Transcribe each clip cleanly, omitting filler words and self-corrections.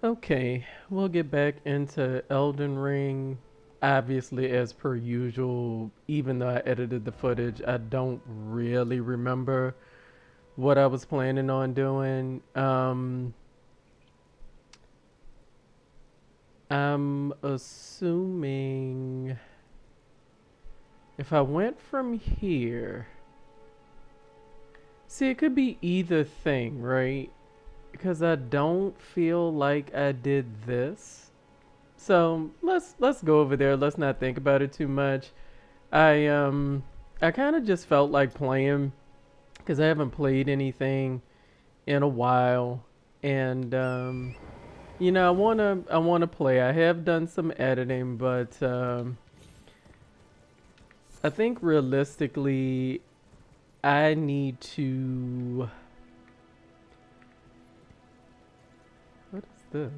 Okay, we'll get back into Elden Ring. Obviously, as per usual, even though I edited the footage, I don't really remember what I was planning on doing. I'm assuming if I went from here, see, it could be either thing, right? Because I don't feel like I did this. So let's go over there. Let's not think about it too much. I um I kind of just felt like playing because I haven't played anything in a while, and I wanna play. I have done some editing, but I think realistically, I need to. What is this?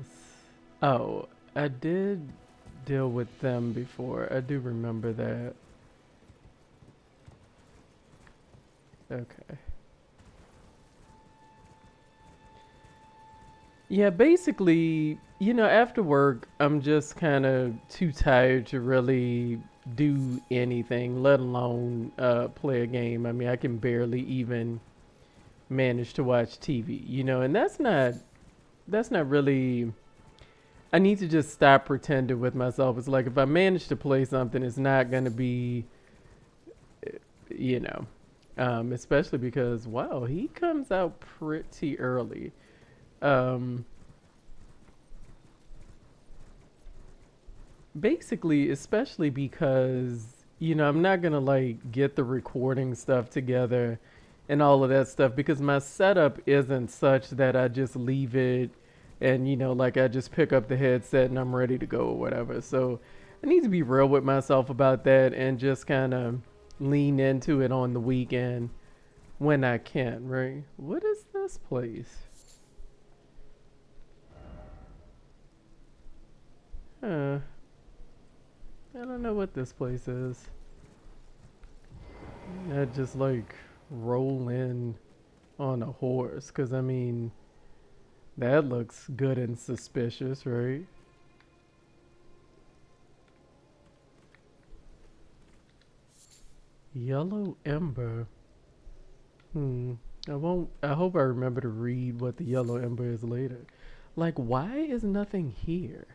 Oh, I did deal with them before. I do remember that. Okay. Yeah, basically, after work, I'm just kind of too tired to really do anything, let alone play a game. I mean, I can barely even manage to watch TV, and that's not really. I need to just stop pretending with myself. It's like if I manage to play something, it's not gonna be, you know, especially because wow, he comes out pretty early. Um, Basically, especially because I'm not gonna like get the recording stuff together and all of that stuff because my setup isn't such that I just leave it and like I just pick up the headset and I'm ready to go or whatever. So I need to be real with myself about that and just kind of lean into it on the weekend when I can, right? What is this place? Huh, I don't know what this place is. I just like roll in on a horse because I mean that looks good and suspicious, right? Yellow ember. Hmm. I won't. I hope I remember to read what the yellow ember is later. Like, why is nothing here?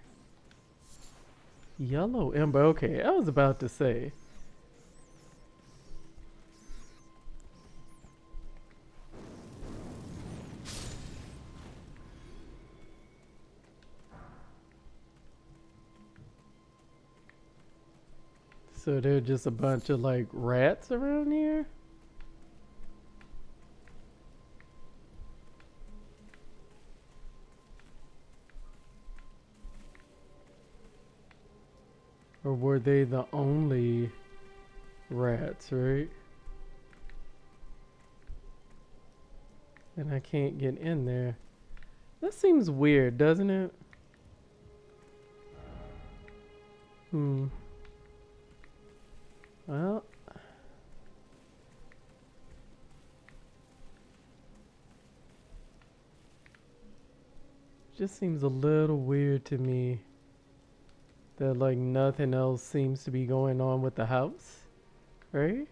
Yellow ember. Okay, I was about to say. So they're just a bunch of like rats around here, or were they the only rats? Right? And I can't get in there. That seems weird, doesn't it? Hmm. Well, just seems a little weird to me that like nothing else seems to be going on with the house, right?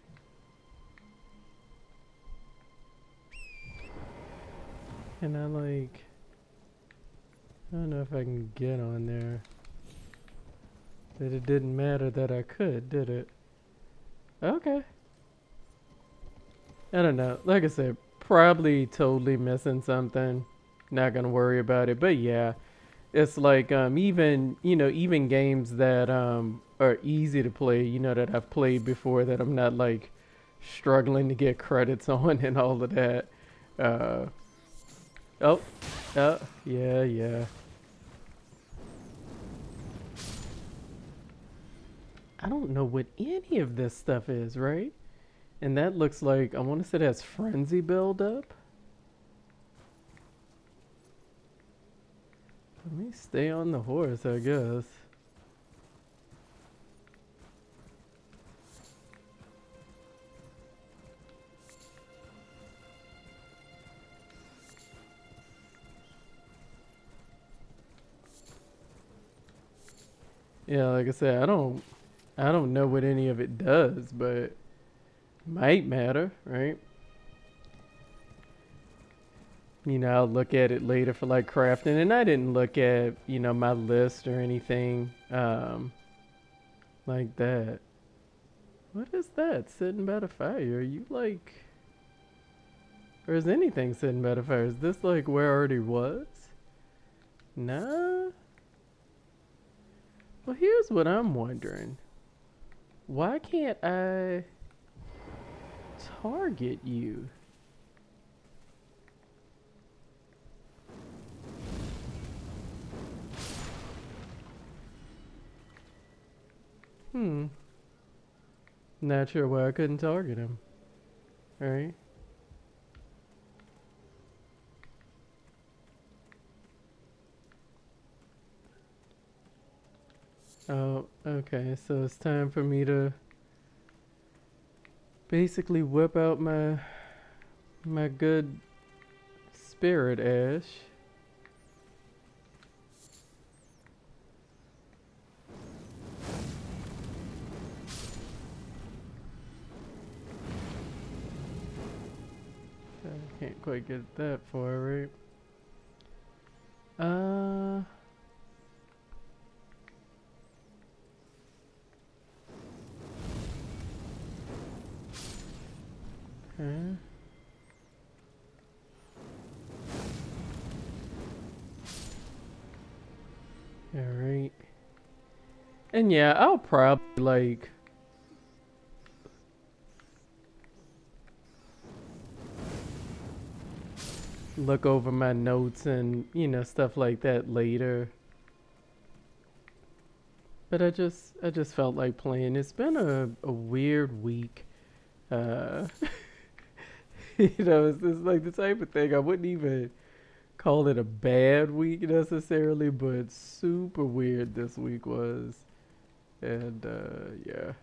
And I like I don't know if I can get on there. That it didn't matter that I could, did it? Okay. I don't know. Like I said, probably totally missing something. Not gonna worry about it. But yeah, it's like even games that are easy to play, that I've played before that I'm not like struggling to get credits on and all of that. Uh oh, yeah, yeah. I don't know what any of this stuff is, right? And that looks like I want to say that's frenzy buildup. Let me stay on the horse, I guess. Yeah, like I said, I don't know what any of it does, but might matter, right? You know, I'll look at it later for like crafting, and I didn't look at my list or anything like that. What is that sitting by the fire? Are you like, or is anything sitting by the fire? Is this like where I already was? Nah. Well, here's what I'm wondering. Why can't I target you? Hmm. Not sure why I couldn't target him. Alright. Oh, okay. So it's time for me to basically whip out my good spirit ash. I can't quite get that far, right? Uh, okay. Alright. And yeah, I'll probably like look over my notes and stuff like that later. But I just felt like playing. It's been a weird week. Uh it's like the type of thing I wouldn't even call it a bad week necessarily, but super weird this week was. And yeah.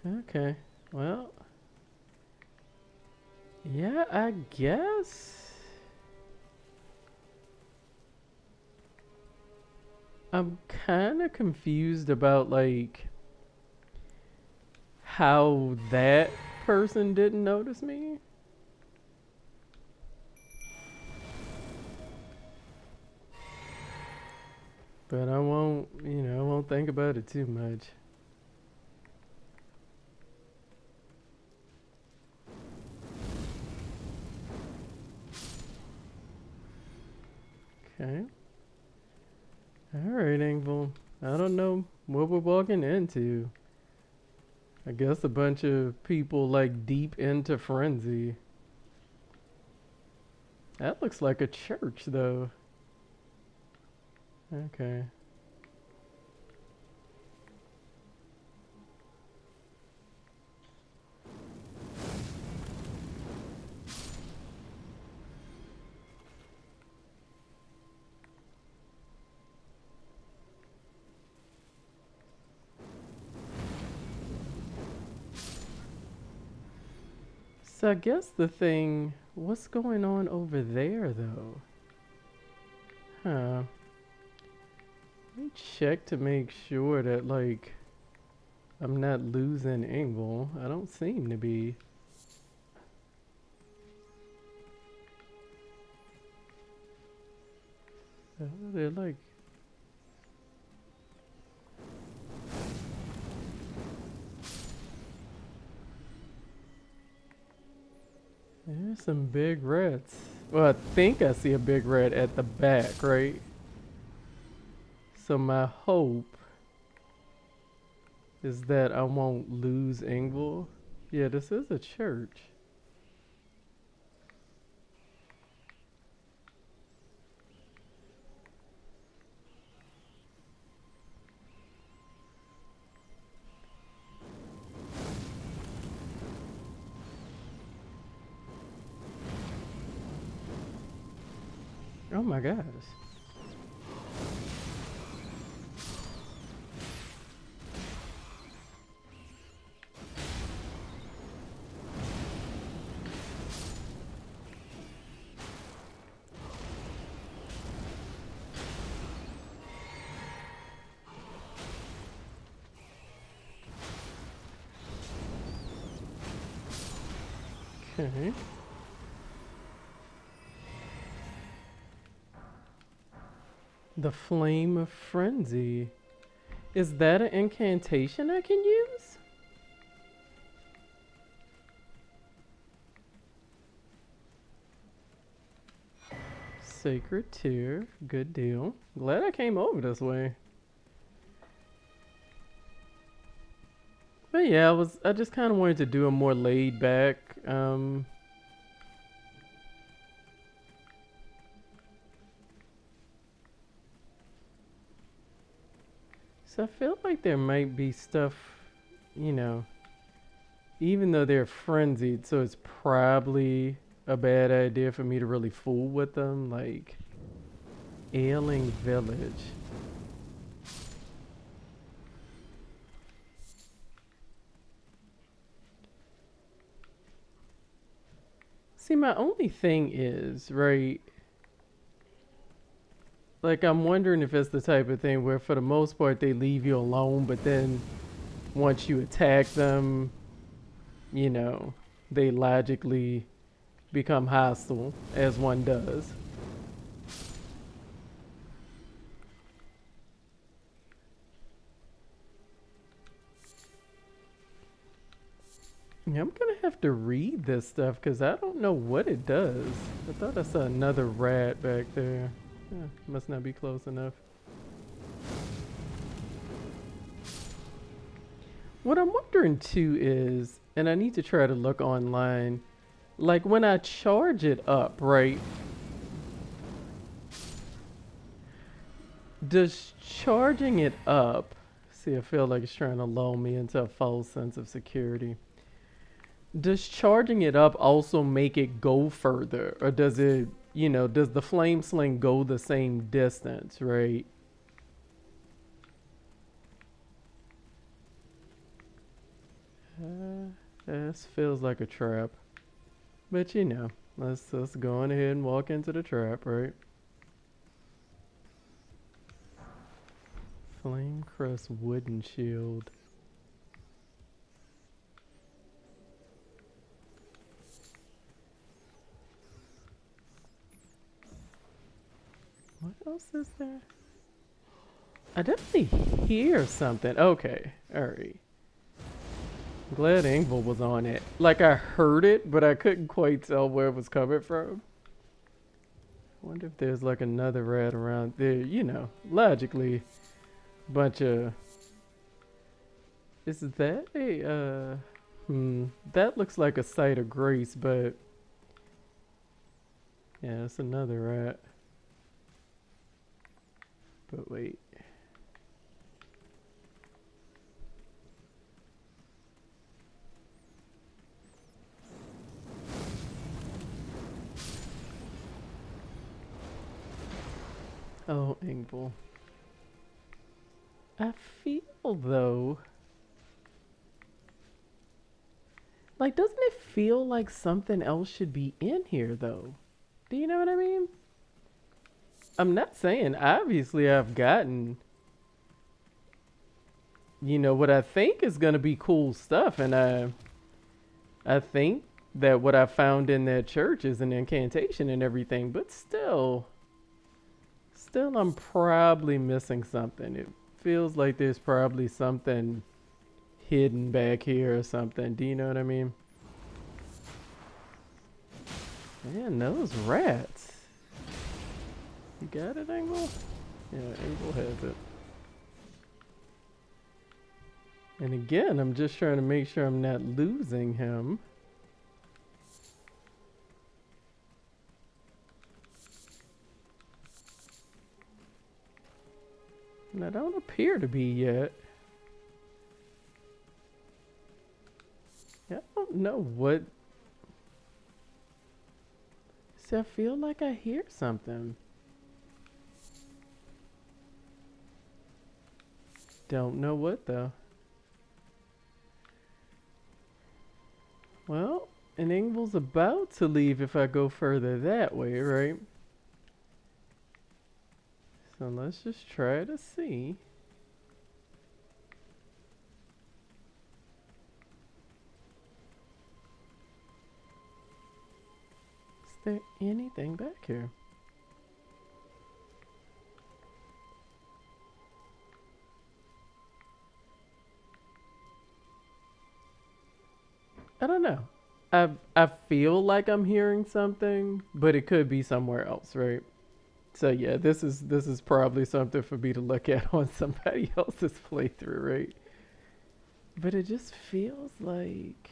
Okay. Well, yeah, I guess I'm kind of confused about like how that person didn't notice me. But I won't, I won't think about it too much. Okay. All right, Engel. I don't know what we're walking into. I guess a bunch of people like deep into frenzy. That looks like a church, though. Okay. So I guess the thing, what's going on over there, though? Huh. Let me check to make sure that, like, I'm not losing Engel. I don't seem to be. They're like, there's some big rats. Well, I think I see a big rat at the back, right? So my hope is that I won't lose Engel. Yeah, this is a church. Oh my gosh. Okay. The Flame of Frenzy. Is that an incantation I can use? Sacred Tear. Good deal. Glad I came over this way. But yeah, I just kind of wanted to do a more laid back so I feel like there might be stuff, you know, even though they're frenzied, so it's probably a bad idea for me to really fool with them, like Ailing Village. See, my only thing is, right, like I'm wondering if it's the type of thing where for the most part they leave you alone, but then once you attack them, you know, they logically become hostile, as one does. Yeah, I'm gonna have to read this stuff because I don't know what it does. I thought I saw another rat back there. Yeah, must not be close enough. What I'm wondering too is, and I need to try to look online, like when I charge it up, right? Does charging it up, see, I feel like it's trying to lull me into a false sense of security. Does charging it up also make it go further? Or does it, does the flame sling go the same distance, right? This feels like a trap. But let's go on ahead and walk into the trap, right? Flame crust wooden shield. What else is there? I definitely hear something. Okay, alright. Glad Ingval was on it. Like I heard it, but I couldn't quite tell where it was coming from. I wonder if there's like another rat around there. Logically, bunch of. Is that a That looks like a site of grace, but yeah, it's another rat. But wait. Oh, Ingval. I feel though. Like, doesn't it feel like something else should be in here though? Do you know what I mean? I'm not saying obviously I've gotten, what I think is gonna be cool stuff, and I think that what I found in that church is an incantation and everything, but still I'm probably missing something. It feels like there's probably something hidden back here or something. Do you know what I mean? Man, those rats. You got it, Angle? Yeah, Angle has it. And again, I'm just trying to make sure I'm not losing him. And I don't appear to be yet. I don't know what. See, I feel like I hear something. Don't know what though. Well, and Ingval's about to leave if I go further that way, right? So let's just try to see. there anything back here? I don't know. I feel like I'm hearing something, but it could be somewhere else, right? So yeah, this is probably something for me to look at on somebody else's playthrough, right? But it just feels like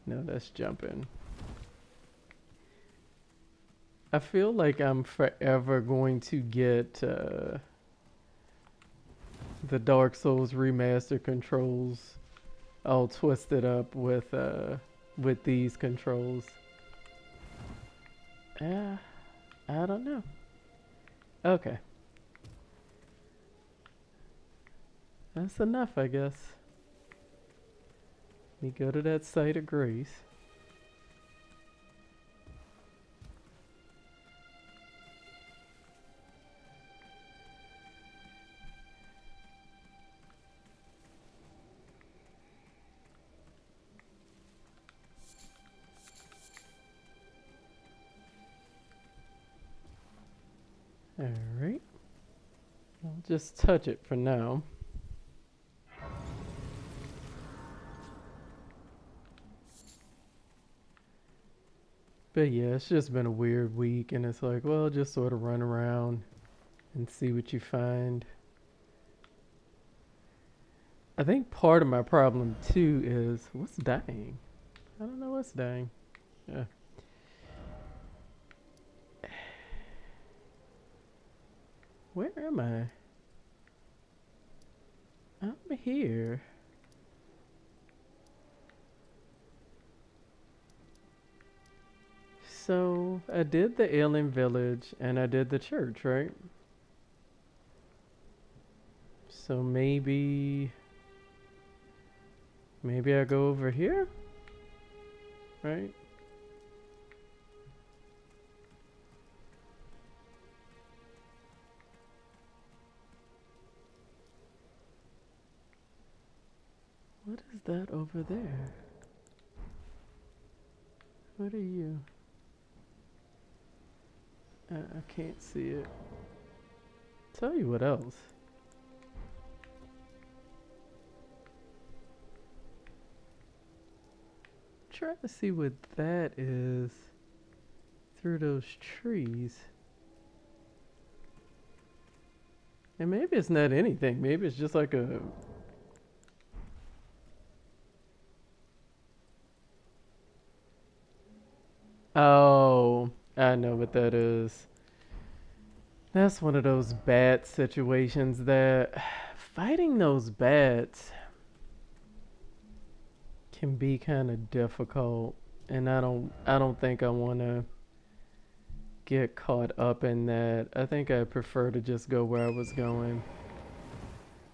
no, that's jumping. I feel like I'm forever going to get the Dark Souls remaster controls all twisted up with these controls. Yeah, I don't know. Okay, that's enough, I guess. Let me go to that site of grace. All right, I'll just touch it for now. But yeah, it's just been a weird week, and it's like, well, just sort of run around and see what you find. I think part of my problem too is what's dying? I don't know what's dying. Yeah. Where am I? I'm here. So I did the Ailing village and I did the church, right? So maybe I go over here, right? What is that over there? What are you? I can't see it. Tell you what else. Try to see what that is through those trees. And maybe it's not anything. Maybe it's just like a. Oh, I know what that is. That's one of those bat situations that fighting those bats can be kind of difficult, and I don't think I want to get caught up in that. I think I prefer to just go where I was going.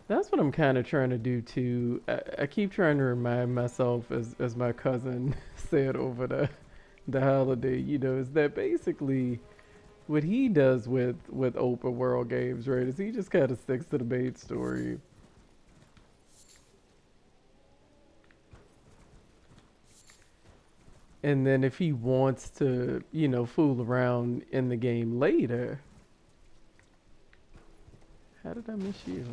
That's what I'm kind of trying to do too. I keep trying to remind myself, as my cousin said over the holiday, is that basically what he does with open world games, right? Is he just kind of sticks to the main story. And then if he wants to, fool around in the game later. How did I miss you?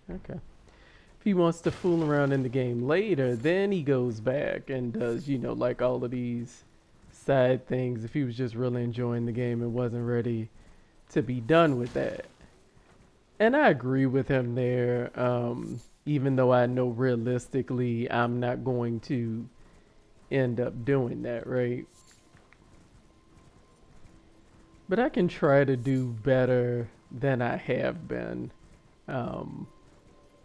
Okay. If he wants to fool around in the game later, then he goes back and does, like all of these side things. If he was just really enjoying the game and wasn't ready to be done with that. And I agree with him there. Even though I know realistically I'm not going to end up doing that, right? But I can try to do better than I have been um,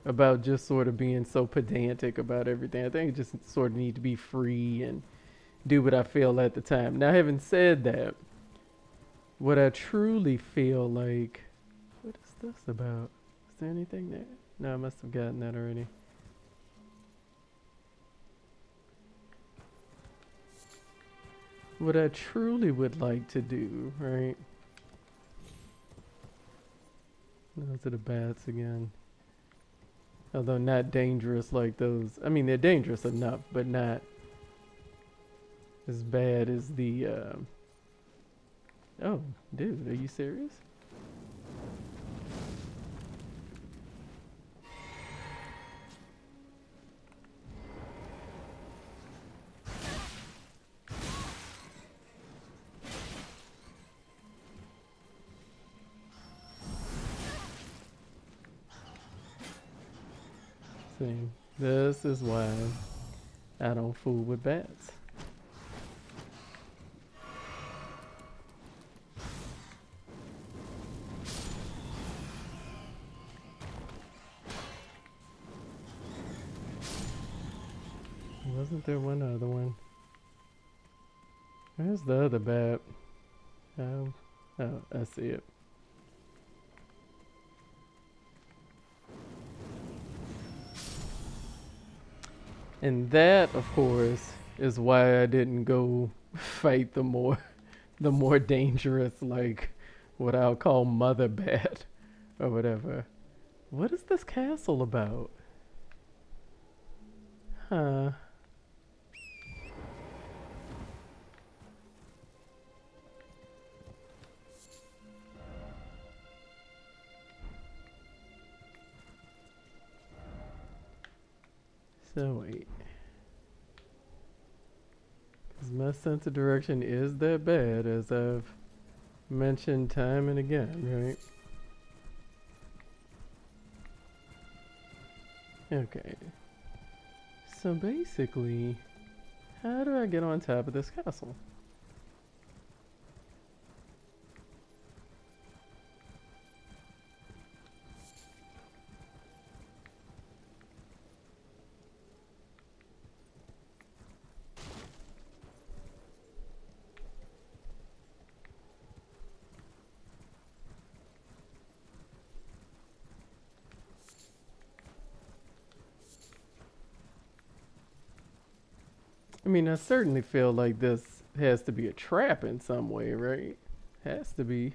about just sort of being so pedantic about everything. I think I just sort of need to be free and do what I feel at the time. Now, having said that, what I truly feel like. What is this about? Is there anything there? No, I must have gotten that already. What I truly would like to do, right? Those are the bats again. Although not dangerous like those. I mean, they're dangerous enough, but not as bad as the. Oh, dude, are you serious? See, this is why I don't fool with bats. Wasn't there one other one? Where's the other bat? Oh, I see it. And that, of course, is why I didn't go fight the more dangerous, like what I'll call mother bat or whatever. What is this castle about? Huh. So wait. Because my sense of direction is that bad, as I've mentioned time and again, right? Okay. So basically, how do I get on top of this castle? I mean, I certainly feel like this has to be a trap in some way, right? Has to be.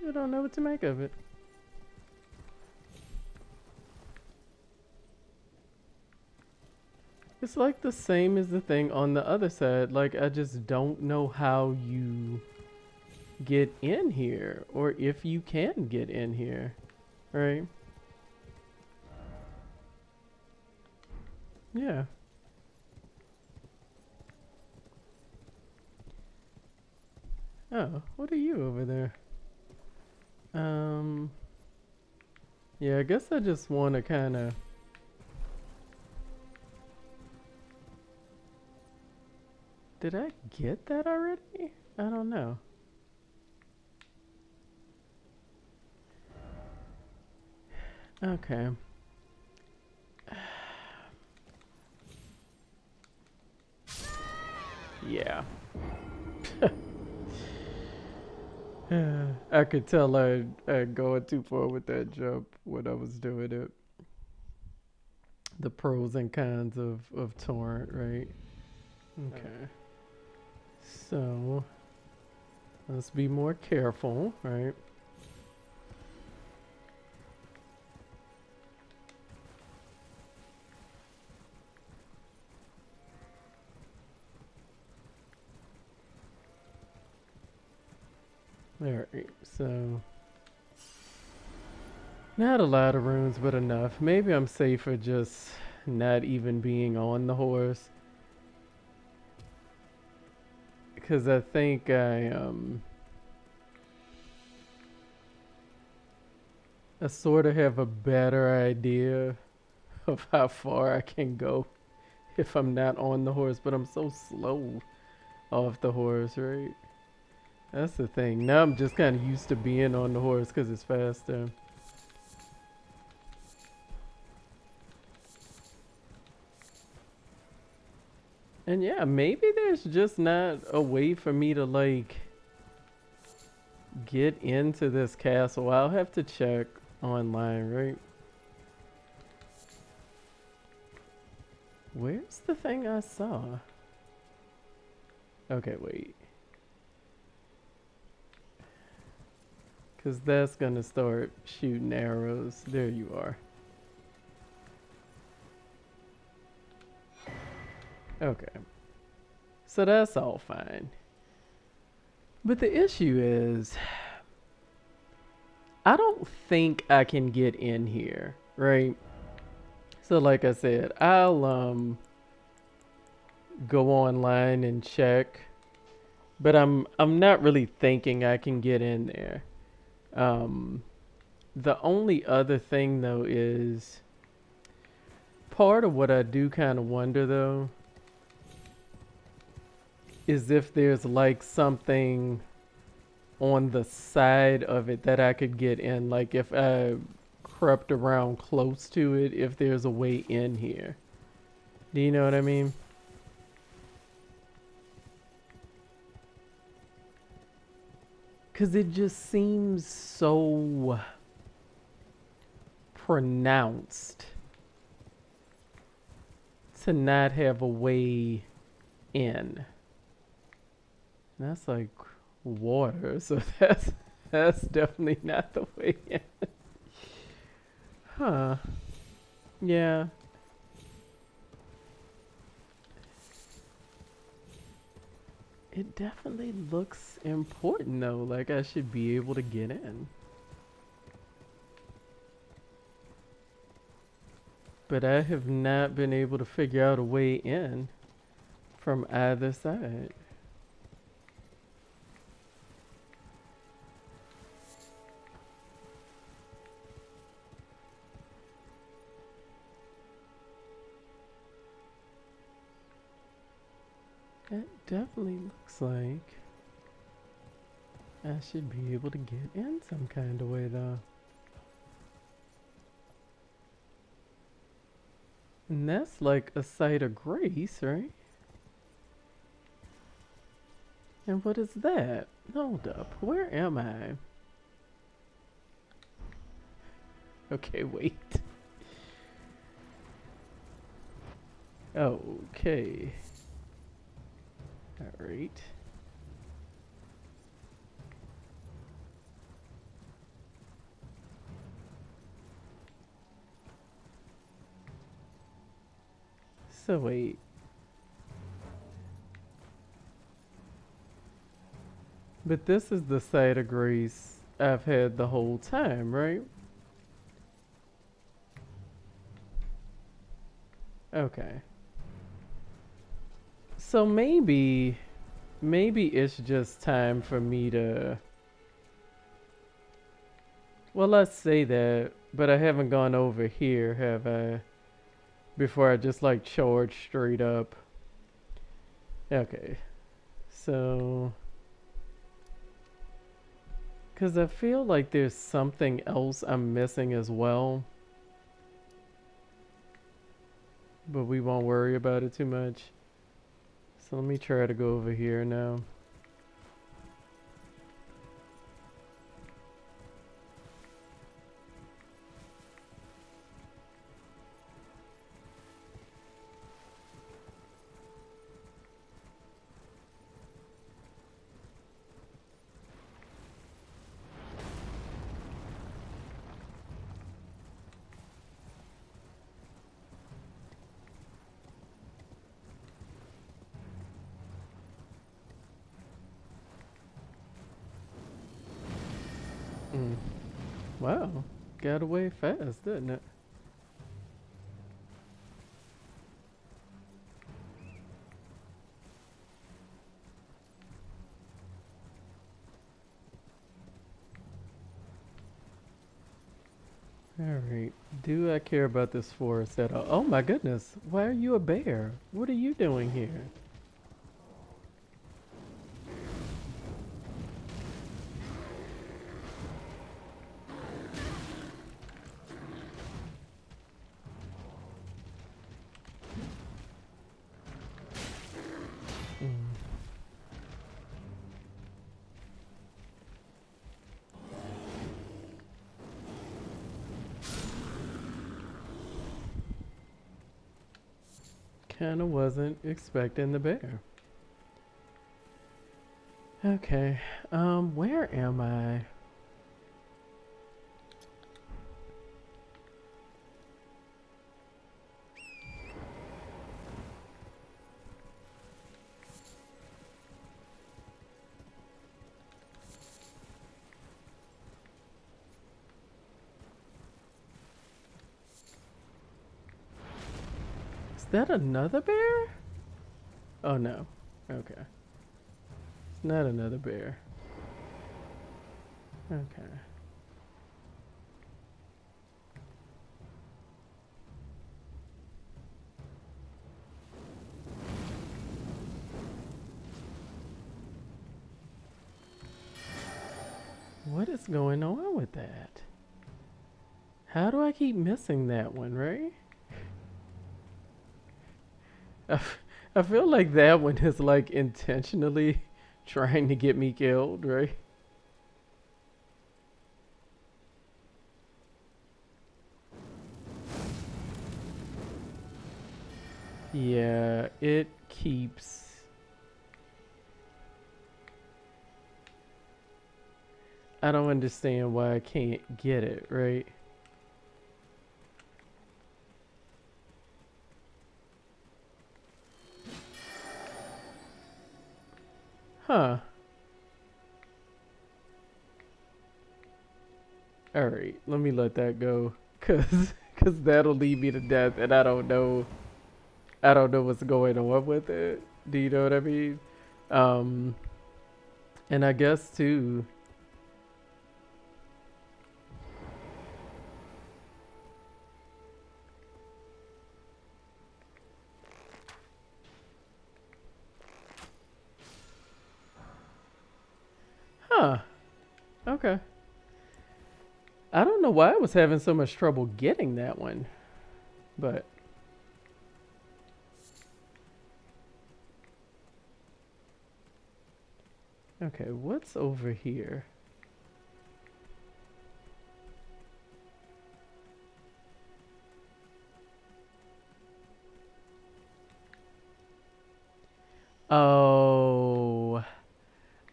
I don't know what to make of it. It's like the same as the thing on the other side. Like, I just don't know how you get in here, or if you can get in here, right? Yeah. Oh, what are you over there? Um, yeah, I guess I just want to kind of. Did I get that already? I don't know. Okay. Yeah. I could tell I'd going too far with that jump when I was doing it. The pros and cons of torrent, right? Okay. So let's be more careful, right? Alright, so not a lot of runes, but enough. Maybe I'm safer just not even being on the horse. Because I think I sort of have a better idea of how far I can go if I'm not on the horse, but I'm so slow off the horse, right? That's the thing. Now I'm just kind of used to being on the horse because it's faster. And yeah, maybe there's just not a way for me to like get into this castle. I'll have to check online, right? Where's the thing I saw? Okay, wait. Because that's going to start shooting arrows. There you are. Okay. So that's all fine. But the issue is, I don't think I can get in here, right? So like I said, I'll go online and check, but I'm not really thinking I can get in there. The only other thing though is part of what I do kind of wonder though is if there's like something on the side of it that I could get in, like if I crept around close to it, if there's a way in here. Do you know what I mean? Because it just seems so pronounced to not have a way in. That's like water, so that's definitely not the way in. Huh. Yeah. It definitely looks important though, like I should be able to get in. But I have not been able to figure out a way in from either side. It definitely looks like I should be able to get in some kind of way though. And that's like a site of grace, right? And what is that? Hold up, where am I? Okay, wait. Okay. Alright. So wait. But this is the site of grace I've had the whole time, right? Okay. So maybe it's just time for me to, well, let's say that, but I haven't gone over here, have I? Before I just like charge straight up. Okay. So, because I feel like there's something else I'm missing as well. But we won't worry about it too much. So let me try to go over here now. Mm. Wow. Got away fast, didn't it? Alright. Do I care about this forest at all? Oh my goodness. Why are you a bear? What are you doing here? Mm. Kind of wasn't expecting the bear. Okay, where am I? Is that another bear? Oh no. Okay. It's not another bear. Okay. What is going on with that? How do I keep missing that one, right? I feel like that one is like intentionally trying to get me killed, right? Yeah, it keeps. I don't understand why I can't get it, right? Huh. Alright, let me let that go. Cause that'll lead me to death and I don't know what's going on with it. Do you know what I mean? Um and I guess too. Huh. Okay. I don't know why I was having so much trouble getting that one. But okay, what's over here? Oh,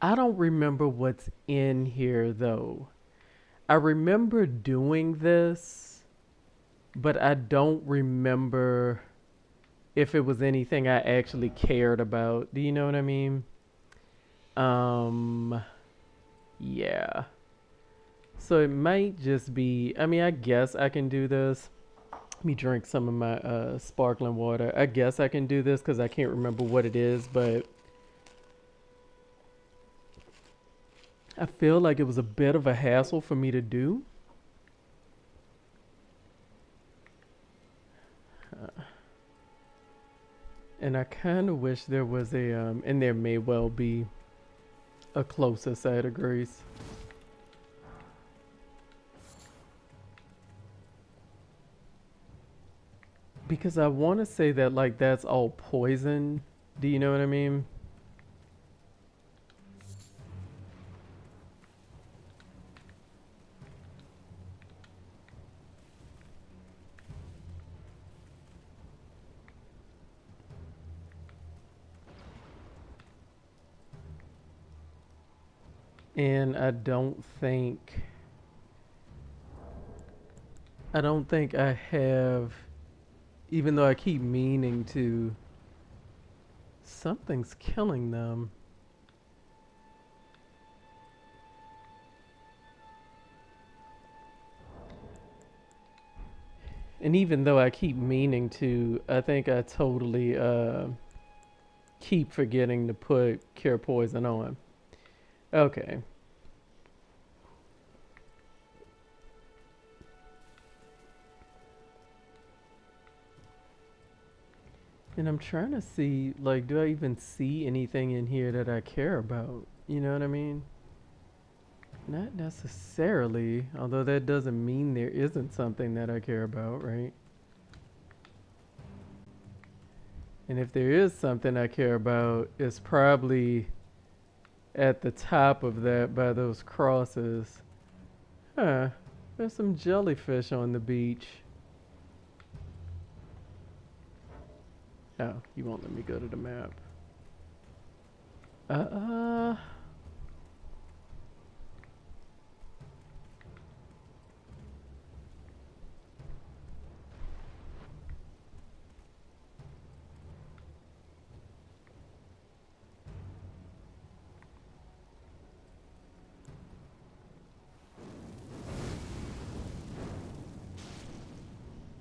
I don't remember what's in here though. I remember doing this, but I don't remember if it was anything I actually cared about. Do you know what I mean? Um, yeah. So it might just be, I mean, I guess I can do this. Let me drink some of my sparkling water. I guess I can do this because I can't remember what it is, but I feel like it was a bit of a hassle for me to do. And I kind of wish there was and there may well be a closer side of grace. Because I want to say that, like, that's all poison. Do you know what I mean? And I don't think I have, even though I keep meaning to, something's killing them. And even though I keep meaning to, I think I totally keep forgetting to put cure poison on. Okay. And I'm trying to see, like, do I even see anything in here that I care about? You know what I mean? Not necessarily, although that doesn't mean there isn't something that I care about, right? And if there is something I care about, it's probably at the top of that by those crosses. Huh. There's some jellyfish on the beach. Oh, you won't let me go to the map. Uh,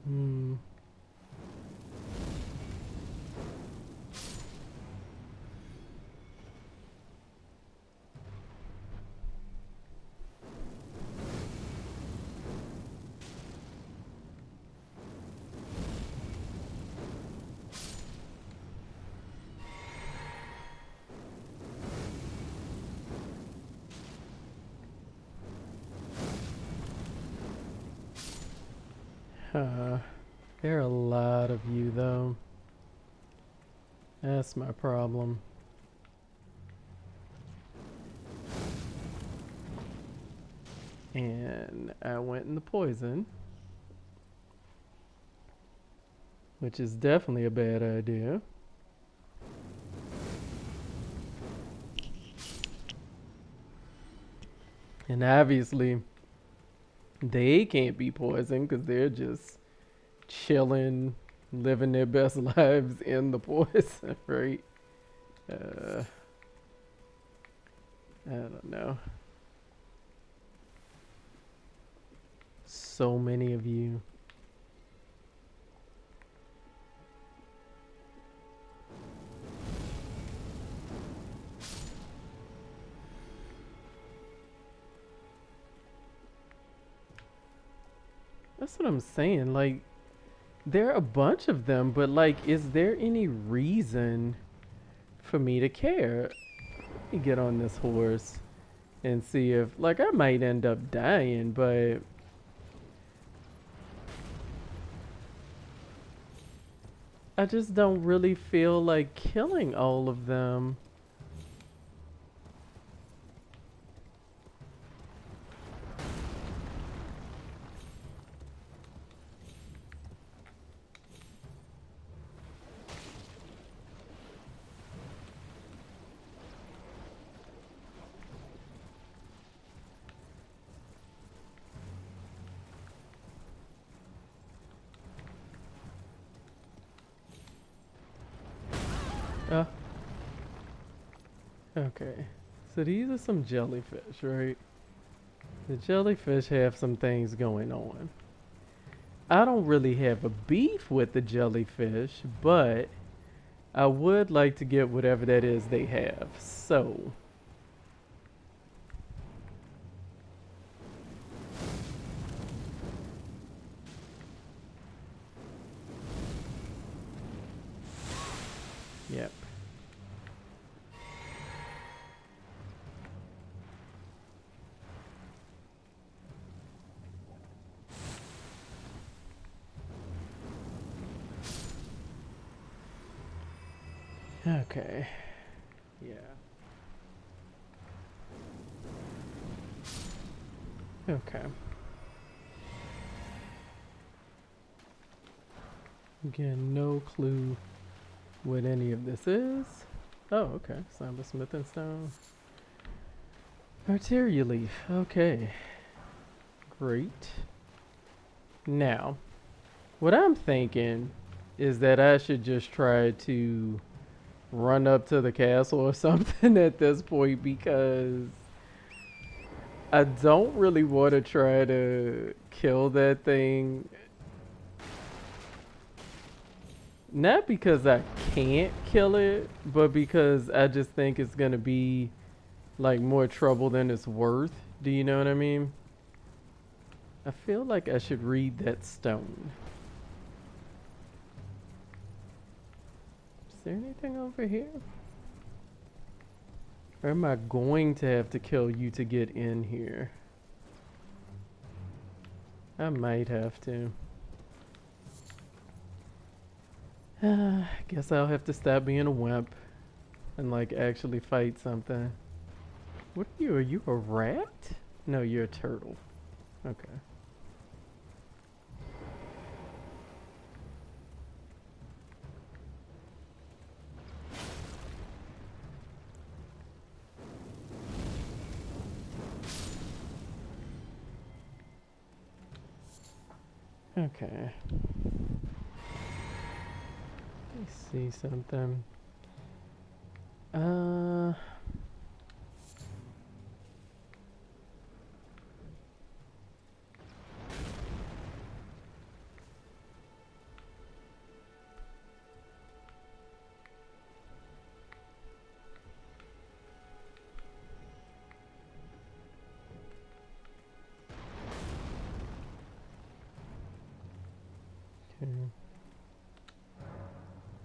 hmm. There are a lot of you, though. That's my problem. And I went in the poison, which is definitely a bad idea. And obviously, they can't be poisoned because they're just chilling, living their best lives in the poison, right? Uh, I don't know. So many of you. That's what I'm saying. Like, there are a bunch of them, but like, is there any reason for me to care? Let me get on this horse and see if, like, I might end up dying, but I just don't really feel like killing all of them. Uh, okay. So these are some jellyfish, right? The jellyfish have some things going on. I don't really have a beef with the jellyfish, but I would like to get whatever that is they have. So, yep. Okay. Yeah. Okay. Again, no clue what any of this is. Oh, okay. Samba Smith and Stone. Arteria leaf. Okay. Great. Now, what I'm thinking is that I should just try to run up to the castle or something at this point because I don't really want to try to kill that thing. Not because I can't kill it, but because I just think it's gonna be like more trouble than it's worth. Do you know what I mean? I feel like I should read that stone. Is there anything over here? Or am I going to have to kill you to get in here? I might have to. Guess I'll have to stop being a wimp and like actually fight something. What are you? Are you a rat? No, you're a turtle. Okay. Okay. Let me see something. Uh. Okay.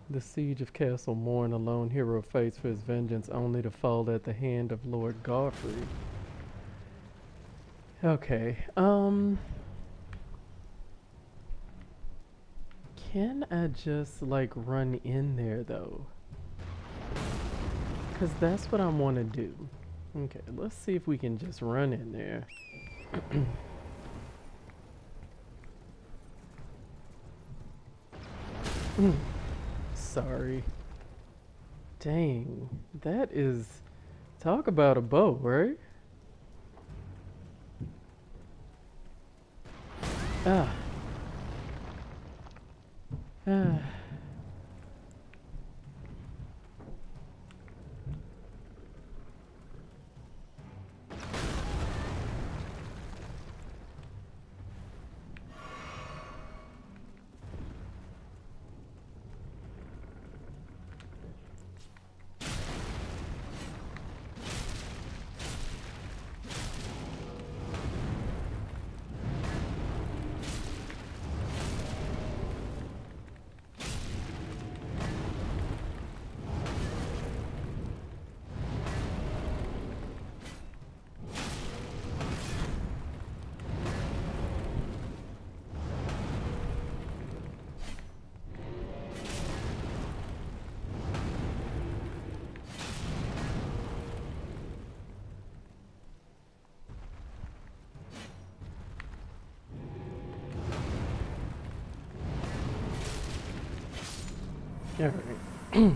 The siege of Castle Morn, a lone hero fights for his vengeance only to fall at the hand of Lord Godfrey. Okay, can I just like run in there though? Cause that's what I want to do. Okay, let's see if we can just run in there. Sorry. Dang, that is, talk about a bow, right? Ah. Ah. All right.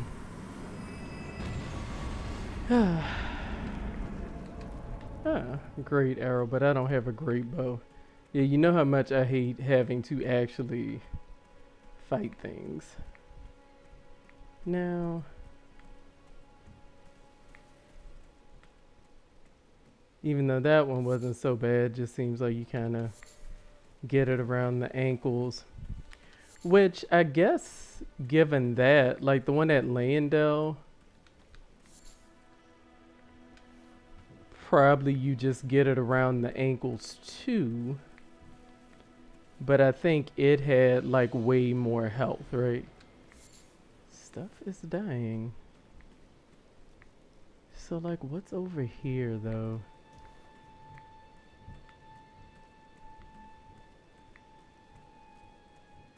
Ah, great arrow, but I don't have a great bow. Yeah, you know how much I hate having to actually fight things. Now, even though that one wasn't so bad, just seems like you kind of get it around the ankles. Which I guess, given that, like the one at Landell, probably you just get it around the ankles too. But I think it had like way more health, right? Stuff is dying. So like what's over here though?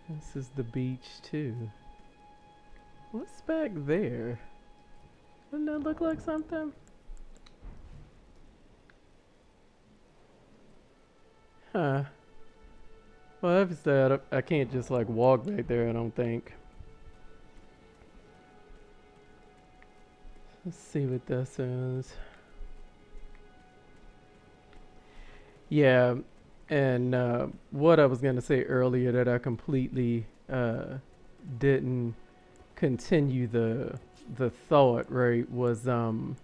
This is the beach too. What's back there? Doesn't that look like something? Huh. Well, obviously I can't just like walk back there, I don't think. Let's see what this is. Yeah, and what I was gonna say earlier that I completely didn't continue the thought, right, was mm,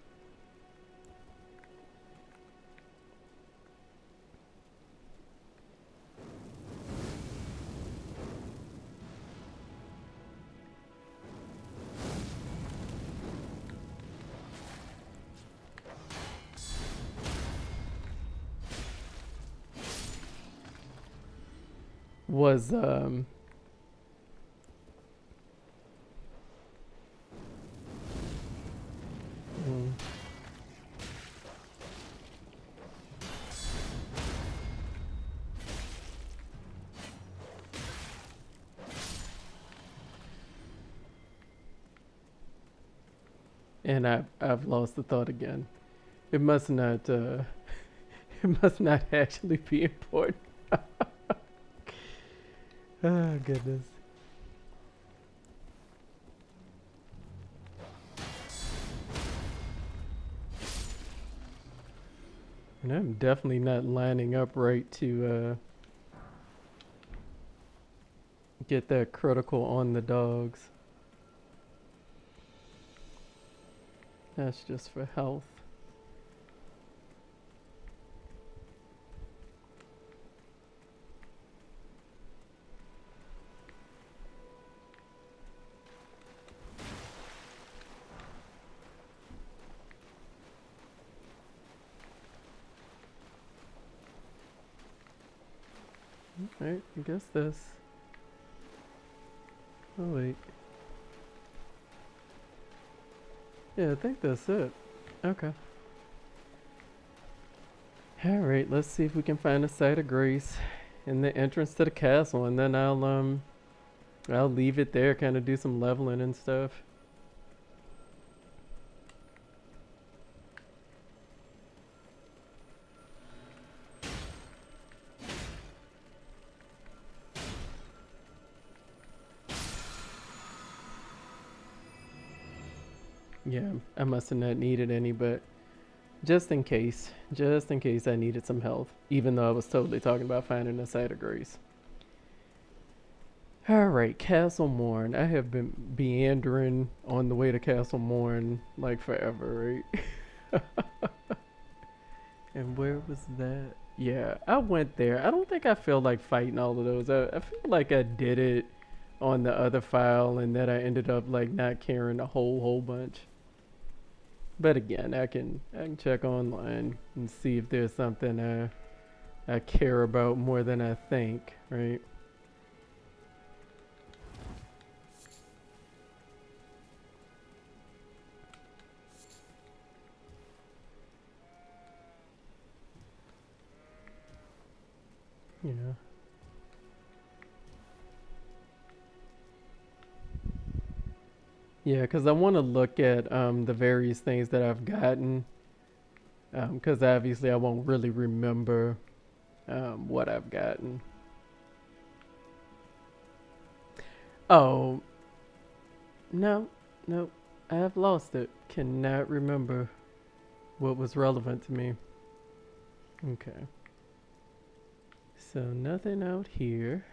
and I've lost the thought again. It must not it must not actually be important. Oh goodness. And I'm definitely not lining up right to Get that critical on the dogs. That's just for health. Alright, I guess this. Oh wait. Yeah, I think that's it. Okay. Alright, let's see if we can find a site of grace in the entrance to the castle, and then I'll leave it there, kind of do some leveling and stuff. Yeah, I must have not needed any, but just in case I needed some health, even though I was totally talking about finding a site of grace. Alright, Castle Morn. I have been meandering on the way to Castle Morn like forever, right? And where was that? Yeah, I went there. I don't think I feel like fighting all of those. I feel like I did it on the other file and that I ended up like not caring a whole bunch. But again, I can check online and see if there's something I care about more than I think, right? Yeah. Yeah, because I want to look at the various things that I've gotten, because obviously I won't really remember what I've gotten. Oh, no, no, I have lost it. Cannot remember what was relevant to me. Okay, so nothing out here.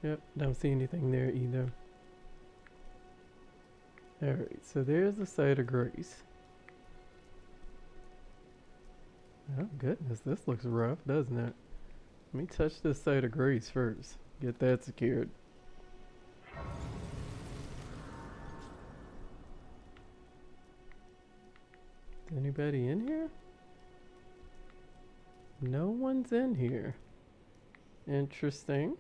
Yep, don't see anything there either. Alright, so there's the site of grace. Oh goodness, this looks rough, doesn't it? Let me touch this site of grace first. Get that secured. Is anybody in here? No one's in here. Interesting.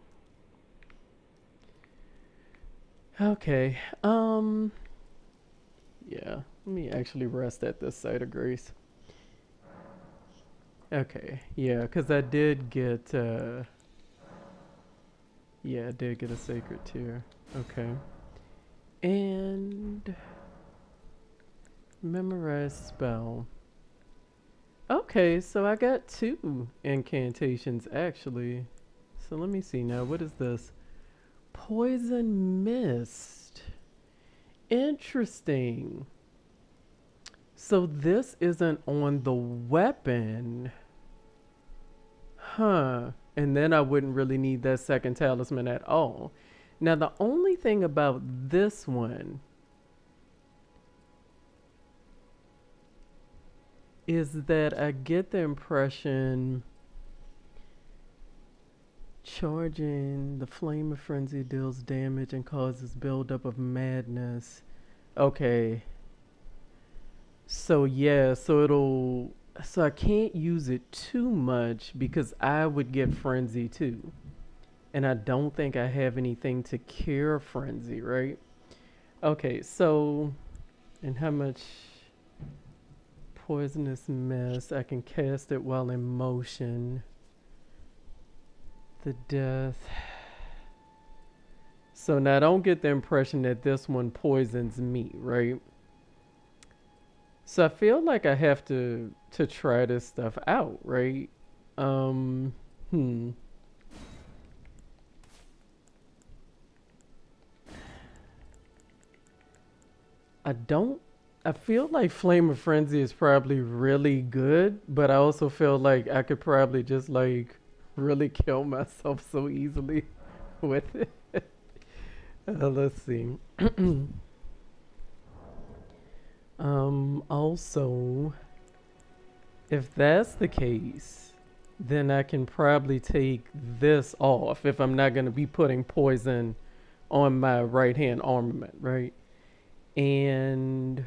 Okay, yeah, let me actually rest at this site of grace. Okay, yeah, because I did get a sacred tear. Okay. And memorize spell. Okay, so I got two incantations actually. So let me see now. What is this? Poison mist. Interesting. So this isn't on the weapon. Huh. And then I wouldn't really need that second talisman at all. Now the only thing about this one is that I get the impression charging the flame of frenzy deals damage and causes buildup of madness. Okay. So yeah, so I can't use it too much because I would get frenzy too. And I don't think I have anything to cure frenzy, right? Okay, so and how much poisonous mist? I can cast it while in motion. The death. So now I don't get the impression that this one poisons me, right? So I feel like I have to try this stuff out, right? Um, hmm. I don't. I feel like Flame of Frenzy is probably really good, but I also feel like I could probably just like really kill myself so easily with it. Let's see. Also, if that's the case, then I can probably take this off if I'm not going to be putting poison on my right hand armament, right? And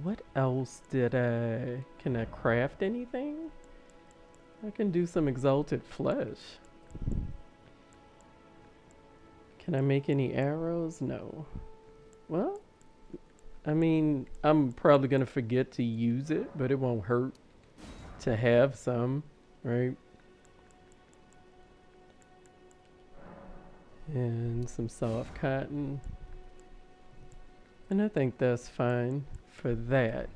what else did I. Can I craft anything? I can do some exalted flesh. Can I make any arrows? No. Well, I mean, I'm probably going to forget to use it, but it won't hurt to have some, right? And some soft cotton. And I think that's fine for that.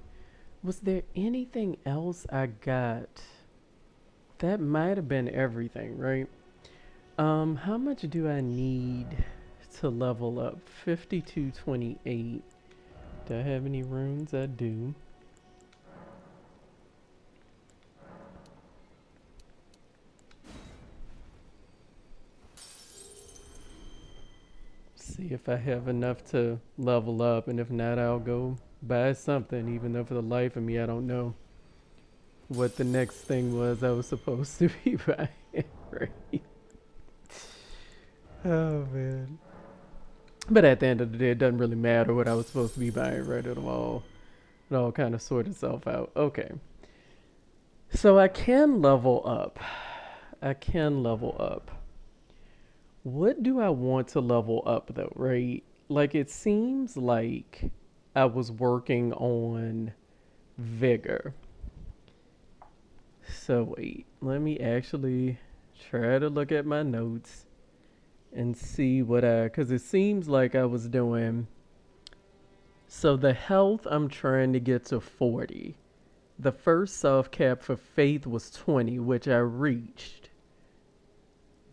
Was there anything else I got? That might have been everything, right? How much do I need to level up? 5228. Do I have any runes? I do. See if I have enough to level up, and if not, I'll go buy something, even though for the life of me, I don't know what the next thing was I was supposed to be buying, right? Oh, man. But at the end of the day, it doesn't really matter what I was supposed to be buying, right? It all kind of sort itself out. Okay. So I can level up. I can level up. What do I want to level up though, right? Like it seems like I was working on vigor. So wait, let me actually try to look at my notes and see cuz it seems like I was doing. So the health I'm trying to get to 40. The first soft cap for faith was 20, which I reached.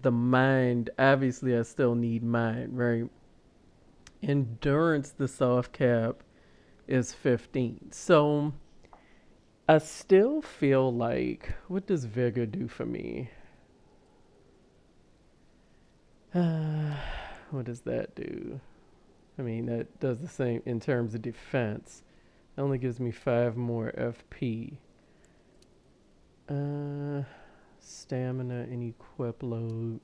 The mind, obviously I still need mind, right? Endurance, the soft cap is 15. So I still feel like, what does vigor do for me? What does that do? I mean, that does the same in terms of defense. It only gives me 5 more FP. Stamina and equip load.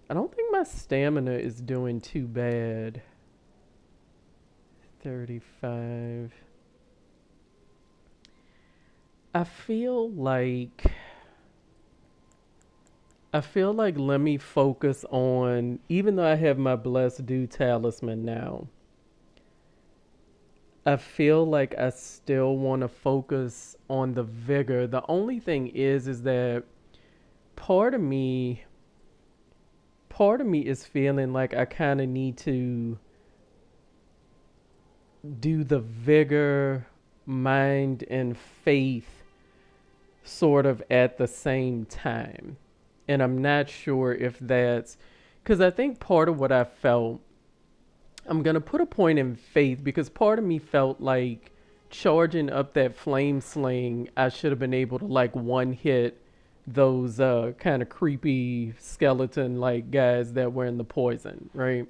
I don't think my stamina is doing too bad. 35. I feel like let me focus on, even though I have my blessed dew talisman now, I feel like I still want to focus on the vigor. The only thing is that part of me is feeling like I kind of need to do the vigor, mind, and faith sort of at the same time. And I'm not sure if that's because I think part of what I felt, I'm going to put a point in faith because part of me felt like charging up that flame sling, I should have been able to like one hit those kind of creepy skeleton like guys that were in the poison, right?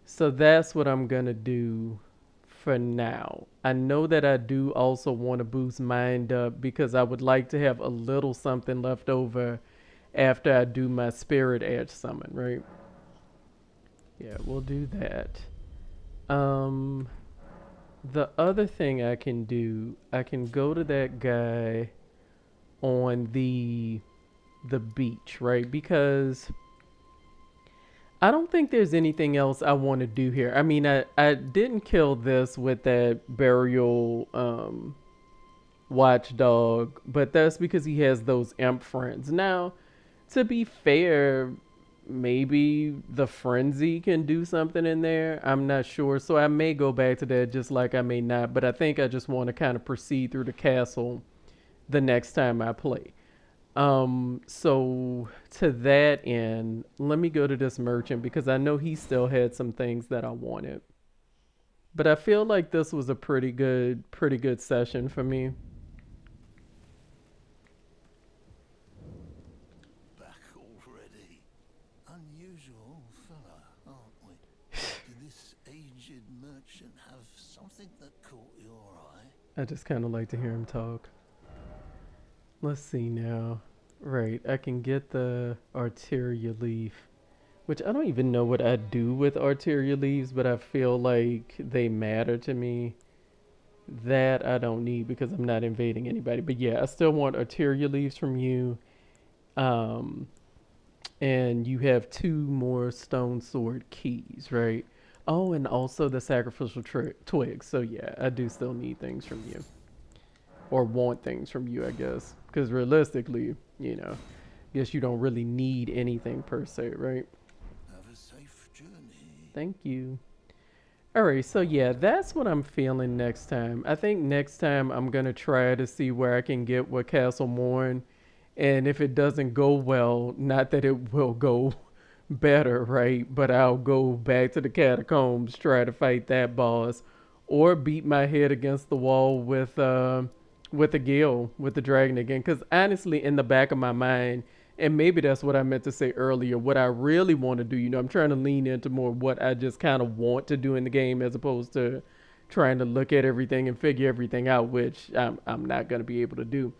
So that's what I'm going to do for now. I know that I do also want to boost mind up because I would like to have a little something left over after I do my spirit edge summon, right? Yeah, we'll do that. Um, the other thing I can do, I can go to that guy on the beach, right? Because I don't think there's anything else I want to do here. I mean, I didn't kill this with that burial watchdog, but that's because he has those imp friends. Now, to be fair, maybe the frenzy can do something in there. I'm not sure. So I may go back to that just like I may not, but I think I just want to kind of proceed through the castle the next time I play. So to that end, let me go to this merchant because I know he still had some things that I wanted. But I feel like this was a pretty good session for me. unusual fella, aren't we? Did this aged merchant have something that caught your eye? I just kind of like to hear him talk. Let's see now. Right, I can get the arteria leaf, which I don't even know what I do with arteria leaves, but I feel like they matter to me. That I don't need because I'm not invading anybody. But yeah, I still want arteria leaves from you. Um, and you have two more stone sword keys, right? Oh, and also the sacrificial twigs. So yeah, I do still need things from you, or want things from you, I guess. Because realistically, guess you don't really need anything per se, right? Have a safe journey. Thank you. All right, so yeah, that's what I'm feeling next time. I think next time I'm gonna try to see where I can get with Castle Morn, and if it doesn't go well, not that it will go better, right? But I'll go back to the catacombs, try to fight that boss, or beat my head against the wall with the Gale, with the dragon again. Because honestly, in the back of my mind, and maybe that's what I meant to say earlier, what I really want to do, I'm trying to lean into more what I just kind of want to do in the game as opposed to trying to look at everything and figure everything out, which I'm not going to be able to do.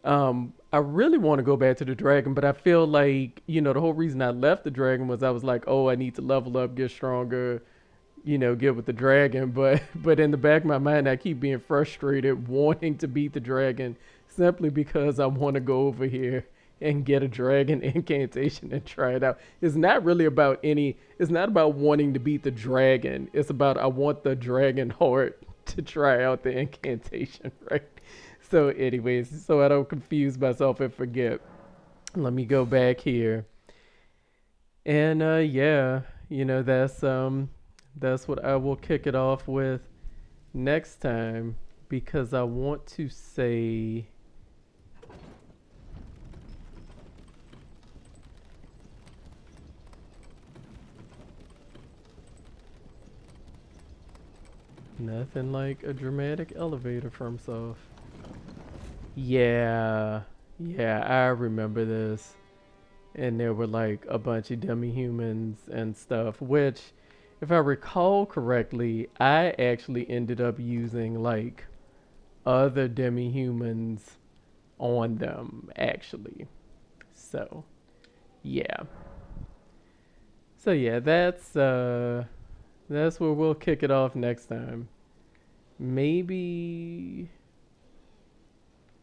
I really want to go back to the dragon, but I feel like, the whole reason I left the dragon was I was like, oh, I need to level up, get stronger, get with the dragon. But in the back of my mind, I keep being frustrated, wanting to beat the dragon simply because I want to go over here and get a dragon incantation and try it out. It's not about wanting to beat the dragon. It's about I want the dragon heart to try out the incantation, right? So, anyways, so I don't confuse myself and forget. Let me go back here. And yeah, that's what I will kick it off with next time because I want to say nothing like a dramatic elevator from Soft. Yeah, yeah, I remember this. And there were like a bunch of demi humans and stuff, which, if I recall correctly, I actually ended up using like other demi humans on them, actually. So, yeah. So yeah, that's where we'll kick it off next time. Maybe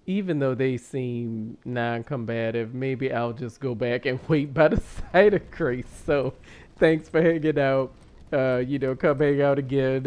even though they seem non-combative, maybe I'll just go back and wait by the side of Grace. So, thanks for hanging out. Come hang out again.